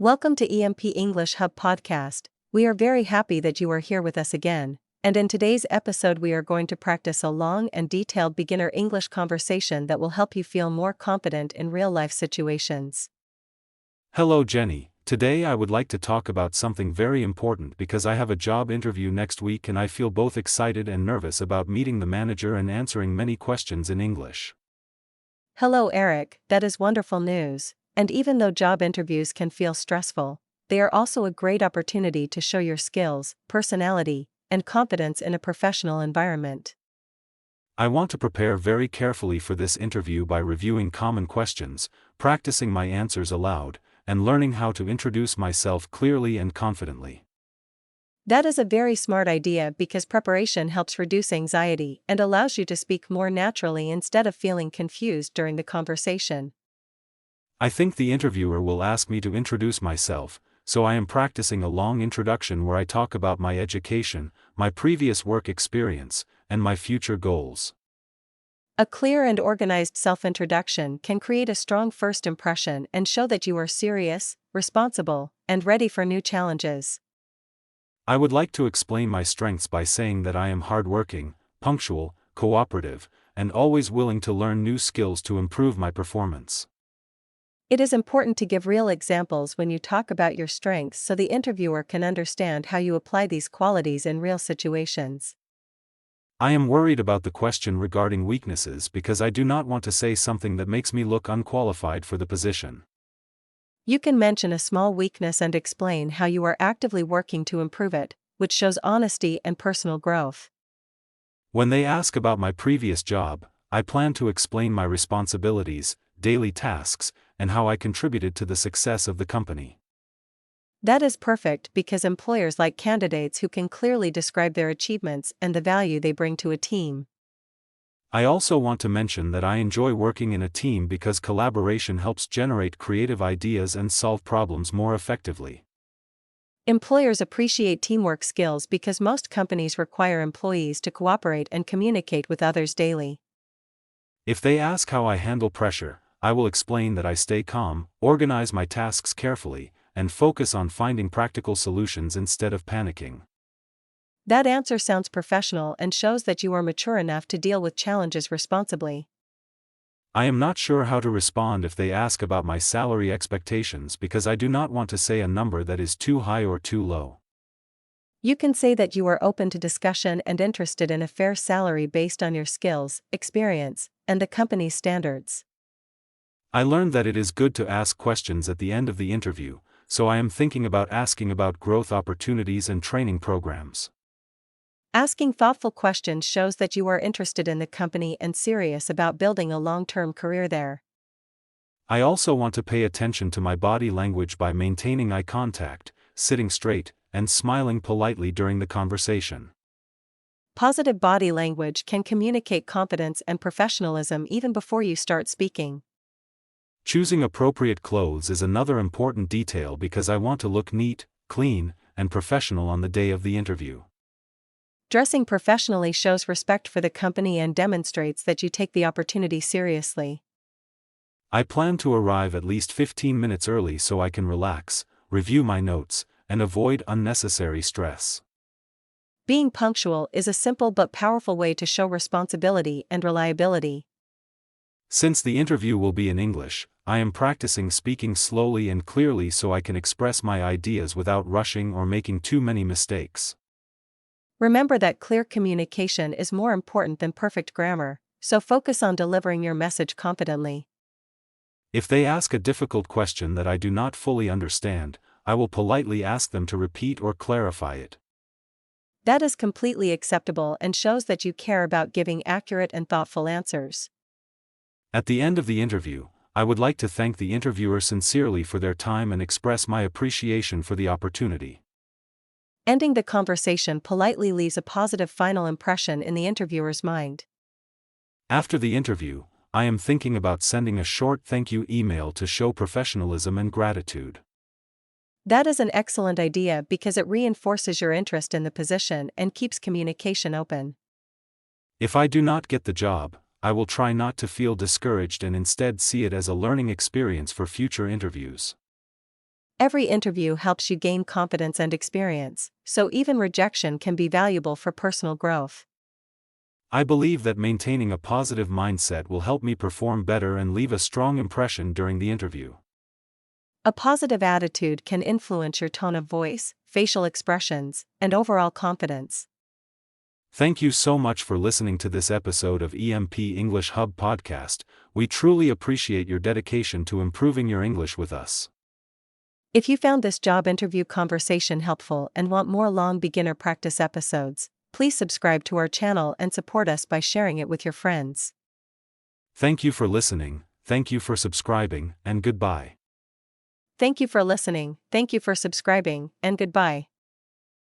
Welcome to EMP English Hub Podcast. We are very happy that you are here with us again, and in today's episode we are going to practice a long and detailed beginner English conversation that will help you feel more confident in real-life situations. Hello Jenny, today I would like to talk about something very important because I have a job interview next week and I feel both excited and nervous about meeting the manager and answering many questions in English. Hello Eric, that is wonderful news. And even though job interviews can feel stressful, they are also a great opportunity to show your skills, personality, and confidence in a professional environment. I want to prepare very carefully for this interview by reviewing common questions, practicing my answers aloud, and learning how to introduce myself clearly and confidently. That is a very smart idea because preparation helps reduce anxiety and allows you to speak more naturally instead of feeling confused during the conversation. I think the interviewer will ask me to introduce myself, so I am practicing a long introduction where I talk about my education, my previous work experience, and my future goals. A clear and organized self-introduction can create a strong first impression and show that you are serious, responsible, and ready for new challenges. I would like to explain my strengths by saying that I am hardworking, punctual, cooperative, and always willing to learn new skills to improve my performance. It is important to give real examples when you talk about your strengths so the interviewer can understand how you apply these qualities in real situations. I am worried about the question regarding weaknesses because I do not want to say something that makes me look unqualified for the position. You can mention a small weakness and explain how you are actively working to improve it, which shows honesty and personal growth. When they ask about my previous job, I plan to explain my responsibilities, daily tasks, and how I contributed to the success of the company. That is perfect because employers like candidates who can clearly describe their achievements and the value they bring to a team. I also want to mention that I enjoy working in a team because collaboration helps generate creative ideas and solve problems more effectively. Employers appreciate teamwork skills because most companies require employees to cooperate and communicate with others daily. If they ask how I handle pressure, I will explain that I stay calm, organize my tasks carefully, and focus on finding practical solutions instead of panicking. That answer sounds professional and shows that you are mature enough to deal with challenges responsibly. I am not sure how to respond if they ask about my salary expectations because I do not want to say a number that is too high or too low. You can say that you are open to discussion and interested in a fair salary based on your skills, experience, and the company's standards. I learned that it is good to ask questions at the end of the interview, so I am thinking about asking about growth opportunities and training programs. Asking thoughtful questions shows that you are interested in the company and serious about building a long-term career there. I also want to pay attention to my body language by maintaining eye contact, sitting straight, and smiling politely during the conversation. Positive body language can communicate confidence and professionalism even before you start speaking. Choosing appropriate clothes is another important detail because I want to look neat, clean, and professional on the day of the interview. Dressing professionally shows respect for the company and demonstrates that you take the opportunity seriously. I plan to arrive at least 15 minutes early so I can relax, review my notes, and avoid unnecessary stress. Being punctual is a simple but powerful way to show responsibility and reliability. Since the interview will be in English, I am practicing speaking slowly and clearly so I can express my ideas without rushing or making too many mistakes. Remember that clear communication is more important than perfect grammar, so focus on delivering your message confidently. If they ask a difficult question that I do not fully understand, I will politely ask them to repeat or clarify it. That is completely acceptable and shows that you care about giving accurate and thoughtful answers. At the end of the interview, I would like to thank the interviewer sincerely for their time and express my appreciation for the opportunity. Ending the conversation politely leaves a positive final impression in the interviewer's mind. After the interview, I am thinking about sending a short thank you email to show professionalism and gratitude. That is an excellent idea because it reinforces your interest in the position and keeps communication open. If I do not get the job, I will try not to feel discouraged and instead see it as a learning experience for future interviews. Every interview helps you gain confidence and experience, so even rejection can be valuable for personal growth. I believe that maintaining a positive mindset will help me perform better and leave a strong impression during the interview. A positive attitude can influence your tone of voice, facial expressions, and overall confidence. Thank you so much for listening to this episode of EMP English Hub Podcast. We truly appreciate your dedication to improving your English with us. If you found this job interview conversation helpful and want more long beginner practice episodes, please subscribe to our channel and support us by sharing it with your friends. Thank you for listening, thank you for subscribing, and goodbye. Thank you for listening, thank you for subscribing, and goodbye.